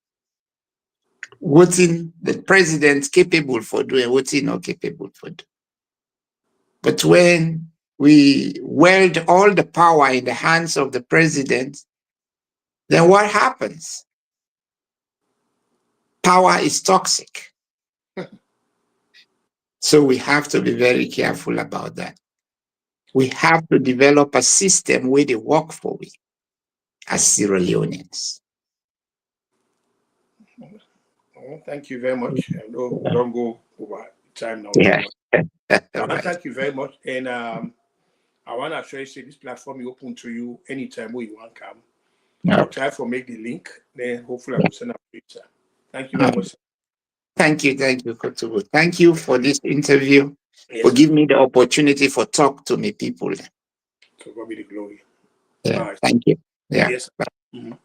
What in the president capable for doing, what he not capable for doing. But when we weld all the power in the hands of the president, then what happens? Power is toxic. So we have to be very careful about that. We have to develop a system where they work for we as Sierra Leoneans. Well, thank you very much. I know we don't go over time now too Yeah. much. Right. Thank you very much. And I want to actually say this platform is open to you anytime where you want to come. I'll try for make the link. Then hopefully I will send up to you, sir. Thank you very much, sir. Thank you, Kotubu. Thank you for this interview, for Yes, sir. giving me the opportunity for talk to me people. So God be the glory. Yeah, All right. thank you. Yeah. Yes. Mhm.